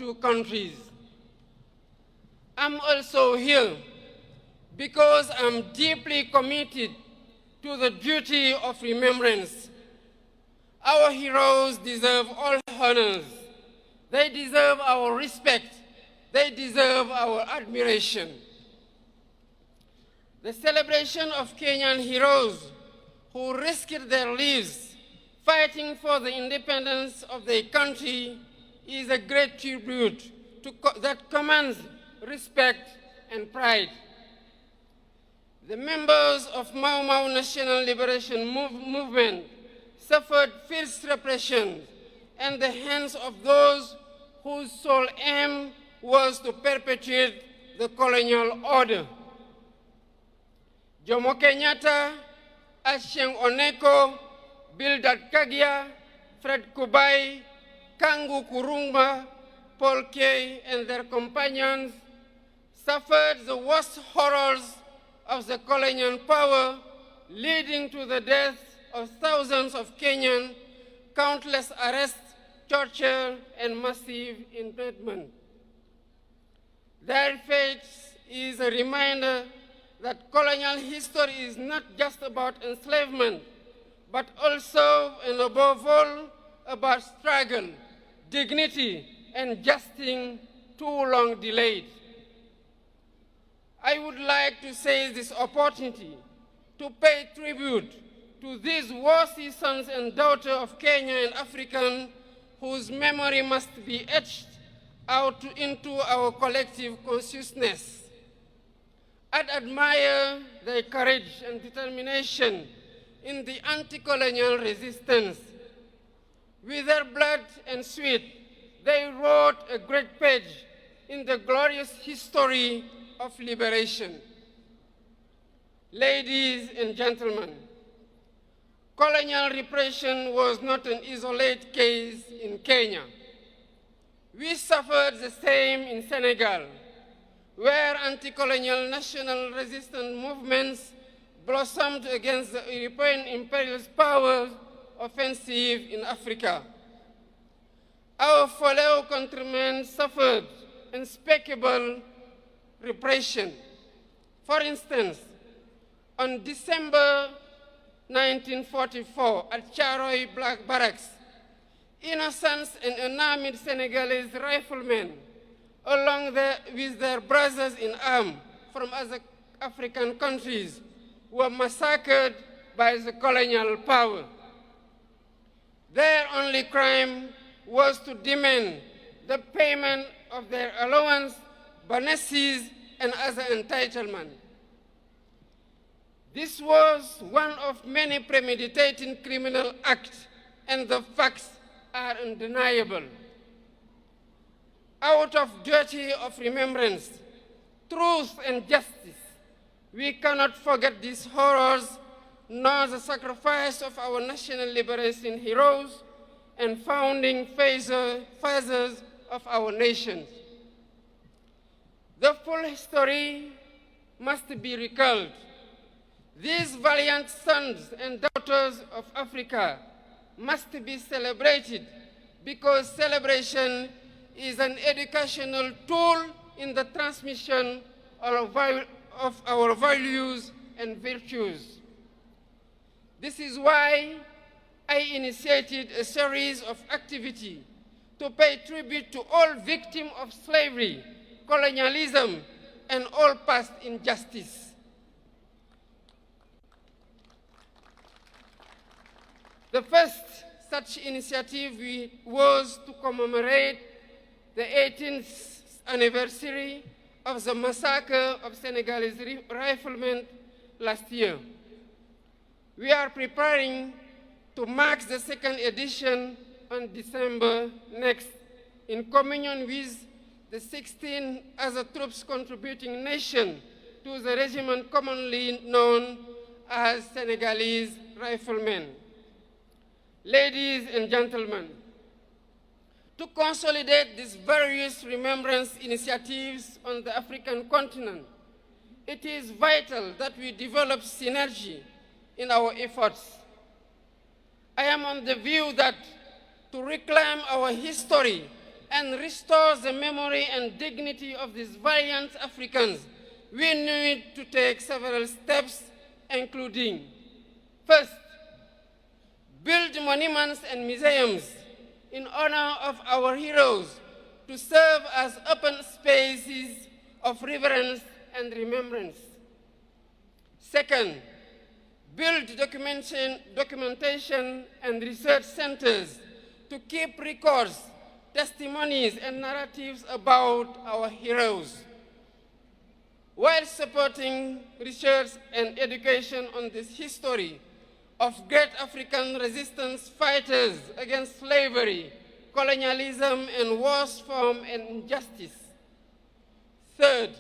two countries. I'm also here because I'm deeply committed to the duty of remembrance. Our heroes deserve all honors. They deserve our respect. They deserve our admiration. The celebration of Kenyan heroes who risked their lives fighting for the independence of their country is a great tribute that commands respect and pride. The members of Mau Mau National Liberation Movement suffered fierce repression at the hands of those whose sole aim was to perpetuate the colonial order. Jomo Kenyatta, Achieng' Oneko, Bildad Kagia, Fred Kubai, Kangu Kurumba, Paul Kay, and their companions suffered the worst horrors of the colonial power, leading to the death of thousands of Kenyans, countless arrests, torture, and massive internment. Their fate is a reminder that colonial history is not just about enslavement, but also and above all about struggle, dignity, and justice too long delayed. I would like to seize this opportunity to pay tribute to these worthy sons and daughters of Kenya and African whose memory must be etched out into our collective consciousness. I admire their courage and determination in the anti-colonial resistance. With their blood and sweat, they wrote a great page in the glorious history of liberation. Ladies and gentlemen, colonial repression was not an isolated case in Kenya. We suffered the same in Senegal, where anti-colonial national resistance movements blossomed against the European imperialist power offensive in Africa. Our fellow countrymen suffered unspeakable repression. For instance, on December 1944 at Charoy Black Barracks, innocents and unarmed Senegalese riflemen, along with their brothers in arms from other African countries, were massacred by the colonial power. Their only crime was to demand the payment of their allowance, bonuses, and other entitlements. This was one of many premeditated criminal acts, and the facts are undeniable. Out of duty of remembrance, truth, and justice, we cannot forget these horrors, nor the sacrifice of our national liberation heroes and founding fathers of our nation. The full history must be recalled. These valiant sons and daughters of Africa must be celebrated because celebration is an educational tool in the transmission of our values and virtues. This is why I initiated a series of activities to pay tribute to all victims of slavery, colonialism, and all past injustice. The first such initiative was to commemorate the 18th anniversary of the massacre of Senegalese riflemen last year. We are preparing to mark the second edition on December next, in communion with the 16 other troops contributing nations to the regiment commonly known as Senegalese riflemen. Ladies and gentlemen, to consolidate these various remembrance initiatives on the African continent, it is vital that we develop synergy in our efforts. I am on the view that to reclaim our history and restore the memory and dignity of these valiant Africans, we need to take several steps, including, first, build monuments and museums in honor of our heroes to serve as open spaces of reverence and remembrance. Second, build documentation and research centers to keep records, testimonies, and narratives about our heroes, while supporting research and education on this history of great African resistance fighters against slavery, colonialism, and worse form and injustice. Third,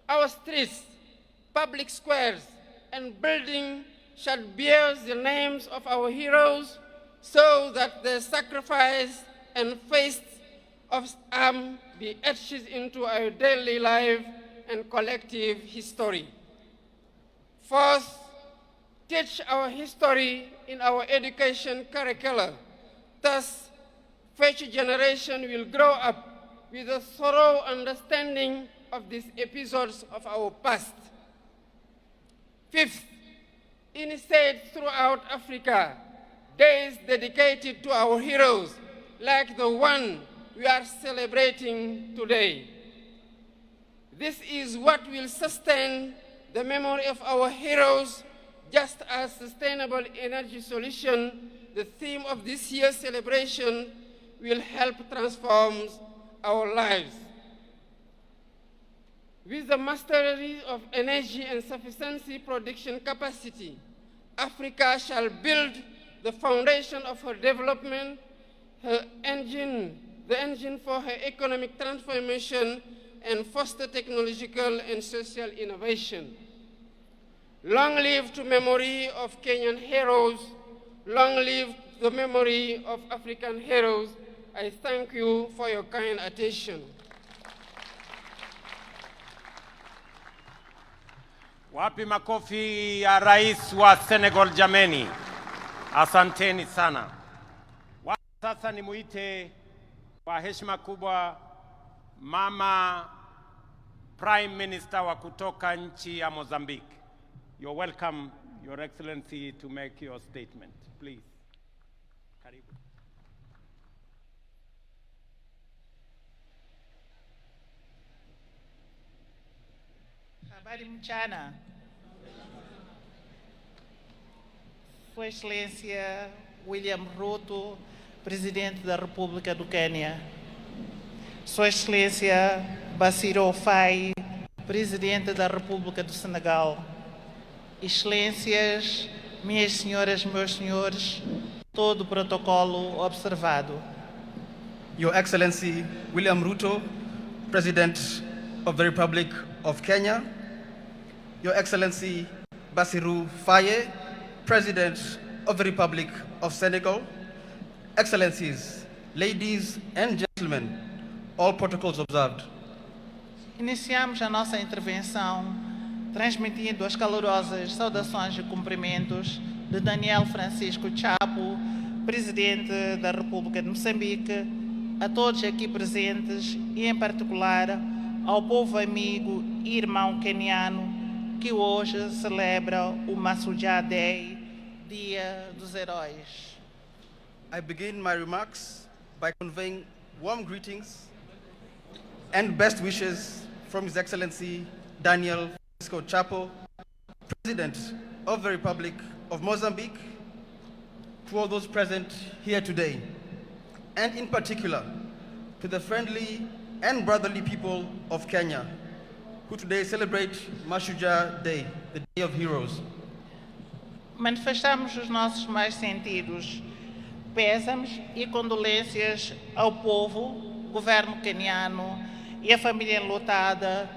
our streets, public squares, and buildings shall bear the names of our heroes so that their sacrifice and feats of arms be etched into our daily life and collective history. Fourth, teach our history in our education curricula. Thus, future generation will grow up with a thorough understanding of these episodes of our past. Fifth, initiate throughout Africa days dedicated to our heroes, like the one we are celebrating today. This is what will sustain the memory of our heroes, just as sustainable energy solution, the theme of this year's celebration, will help transform our lives. With the mastery of energy and sufficiency production capacity, Africa shall build the foundation of her development, the engine for her economic transformation, and foster technological and social innovation. Long live to memory of Kenyan heroes. Long live the memory of African heroes. I thank you for your kind attention. Wapi makofi ya Rais wa Senegal jameni. Asanteni sana. Sasa nimuite kwa heshima kubwa Mama Prime Minister wa kutoka nchi ya Mozambique. You're welcome, Your Excellency, to make your statement. Please. Karibu. Habari mchana. Sua Excelência William Ruto, Presidente da República do Quênia. Sua Excelência Bassirou Faye, Presidente da República do Senegal. Excelências, minhas senhoras, meus senhores, todo o protocolo observado. Your Excellency William Ruto, President of the Republic of Kenya. Your Excellency Bassirou Faye, President of the Republic of Senegal. Excellencies, ladies and gentlemen, all protocols observed. Iniciamos a nossa intervenção transmitindo as calorosas saudações e cumprimentos de Daniel Francisco Chapo, Presidente da República de Moçambique, a todos aqui presentes e, em particular, ao povo amigo e irmão queniano que hoje celebra o Mashujaa Day, Dia dos Heróis. I begin my remarks by conveying warm greetings and best wishes from His Excellency Daniel Francisco Chapo, President of the Republic of Mozambique, to all those present here today, and in particular to the friendly and brotherly people of Kenya, who today celebrate Mashujaa Day, the Day of Heroes. Manifestamos os nossos mais sentidos pésamos e condolências ao povo, governo queniano e a família enlutada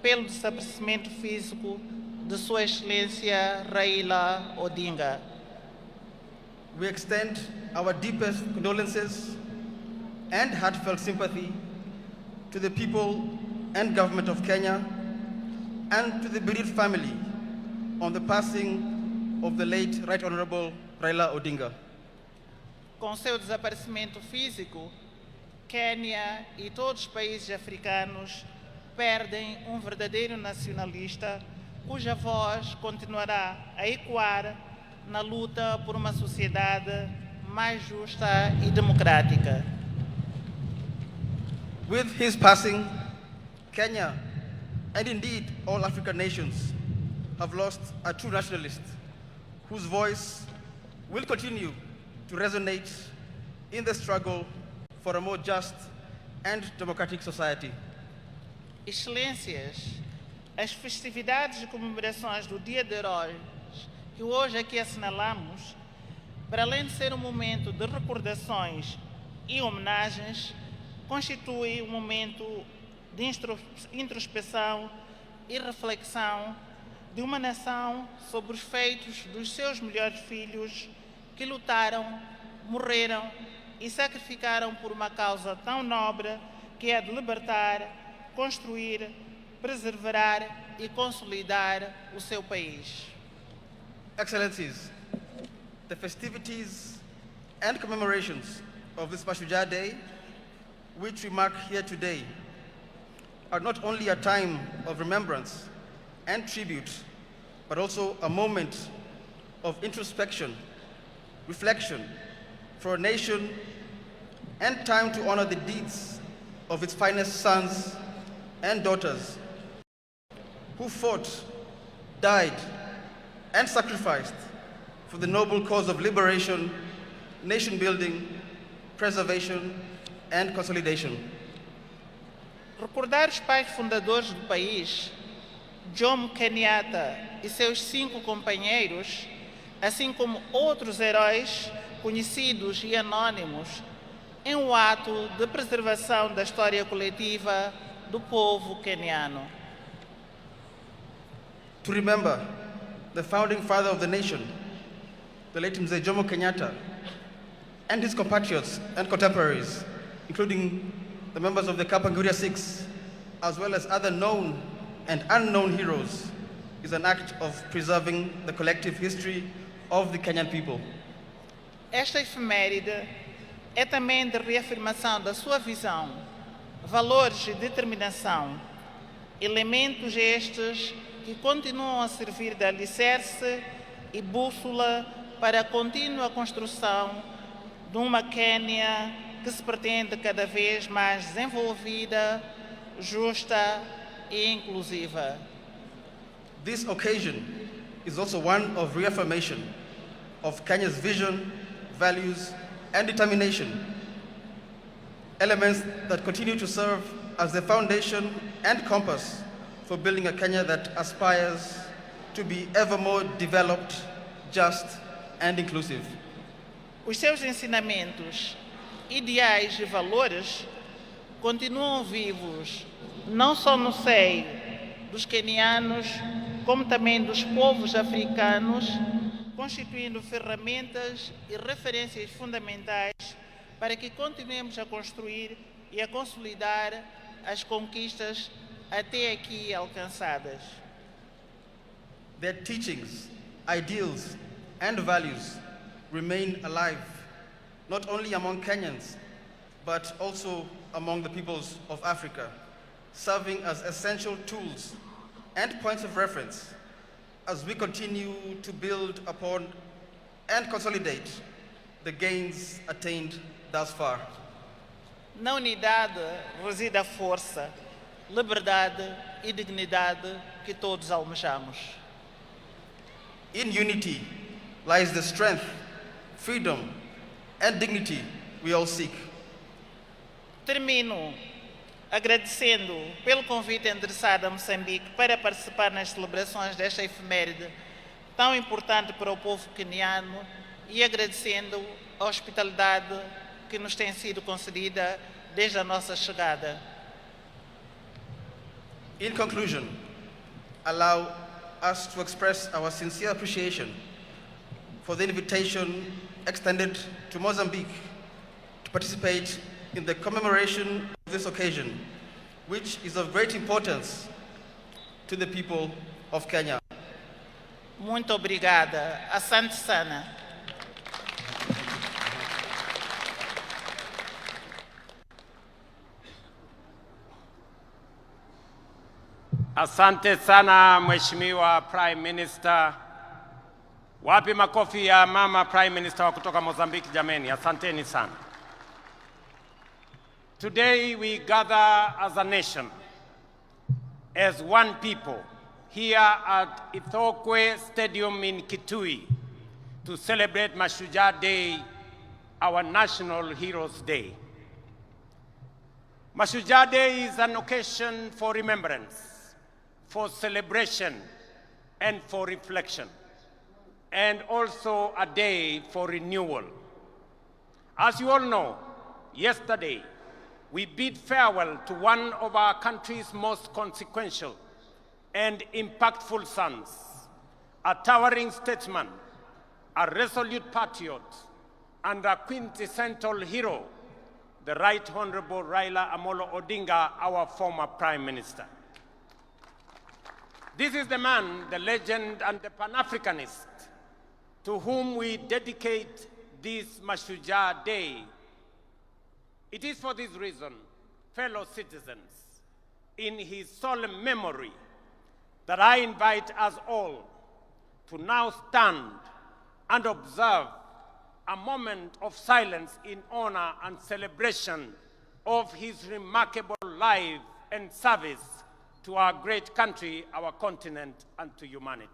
pelo desaparecimento físico de Sua Excelência Raila Odinga. We extend our deepest condolences and heartfelt sympathy to the people and government of Kenya and to the bereaved family on the passing of the late Right Honorable Raila Odinga. Com seu desaparecimento físico, Quênia e todos os países africanos perdem um verdadeiro nacionalista cuja voz continuará a ecoar na luta por uma sociedade mais justa e democrática. With his passing, Kenya, and indeed all African nations, have lost a true nationalist whose voice will continue to resonate in the struggle for a more just and democratic society. Excelências, as festividades e comemorações do Dia de Heróis que hoje aqui assinalamos, para além de ser um momento de recordações e homenagens, constitui um momento de introspecção e reflexão de uma nação sobre os feitos dos seus melhores filhos que lutaram, morreram e sacrificaram por uma causa tão nobre que é a de libertar, construir, preservar e consolidar o seu país. Excellencies, the festivities and commemorations of this Mashujaa Day, which we mark here today, are not only a time of remembrance and tribute, but also a moment of introspection, reflection for a nation, and time to honor the deeds of its finest sons and daughters who fought, died, and sacrificed for the noble cause of liberation, nation building, preservation, and consolidation. Recordar os pais fundadores do país, Jomo Kenyatta e seus 5 companheiros, assim como outros heróis conhecidos e anônimos, é um ato de preservação da história coletiva do povo queniano. To remember the founding father of the nation, the late Mzee Jomo Kenyatta, and his compatriots and contemporaries, including the members of the Kapenguria Six, as well as other known and unknown heroes, is an act of preserving the collective history of the Kenyan people. Esta efeméride é também de reafirmação da sua visão, valores e determinação, elementos estes que continuam a servir de alicerce e bússola para a contínua construção de uma Quênia que se pretende cada vez mais desenvolvida, justa e inclusiva. This occasion is also one of reaffirmation of Kenya's vision, values, and determination, elements that continue to serve as the foundation and compass for building a Kenya that aspires to be ever more developed, just, and inclusive. Os seus ensinamentos, ideais e valores continuam vivos, não só no seio dos quenianos, como também dos povos africanos, constituindo ferramentas e referências fundamentais para que continuemos a construir e a consolidar as conquistas até aqui alcançadas. Their teachings, ideals, and values remain alive, not only among Kenyans, but also among the peoples of Africa, serving as essential tools and points of reference as we continue to build upon and consolidate the gains attained thus far. Na unidade reside a força, liberdade e dignidade que todos almejamos. In unity lies the strength, freedom, and dignity we all seek. Termino agradecendo pelo convite endereçado a Moçambique para participar nas celebrações desta efeméride tão importante para o povo queniano e agradecendo a hospitalidade que nos tem sido concedida desde a nossa chegada. In conclusion, allow us to express our sincere appreciation for the invitation extended to Mozambique to participate in the commemoration of this occasion, which is of great importance to the people of Kenya. Muito obrigada. Asante sana. Asante sana Mheshimiwa Prime Minister. Wapi makofi ya mama Prime Minister wa kutoka Mozambique jameni? Asanteni sana. Today we gather as a nation, as one people, here at Ithookwe Stadium in Kitui to celebrate Mashujaa Day, our National Heroes Day. Mashujaa Day is an occasion for remembrance, for celebration, and for reflection, and also a day for renewal. As you all know, yesterday, we bid farewell to one of our country's most consequential and impactful sons, a towering statesman, a resolute patriot, and a quintessential hero, the Right Honorable Raila Odinga, our former Prime Minister. This is the man, the legend, and the Pan-Africanist to whom we dedicate this Mashujaa Day. It is for this reason, fellow citizens, in his solemn memory, that I invite us all to now stand and observe a moment of silence in honor and celebration of his remarkable life and service to our great country, our continent, and to humanity.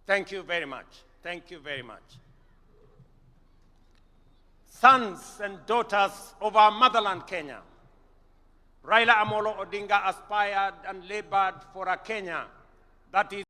Thank you very much. Thank you very much. Sons and daughters of our motherland, Kenya, Raila Odinga aspired and labored for a Kenya that is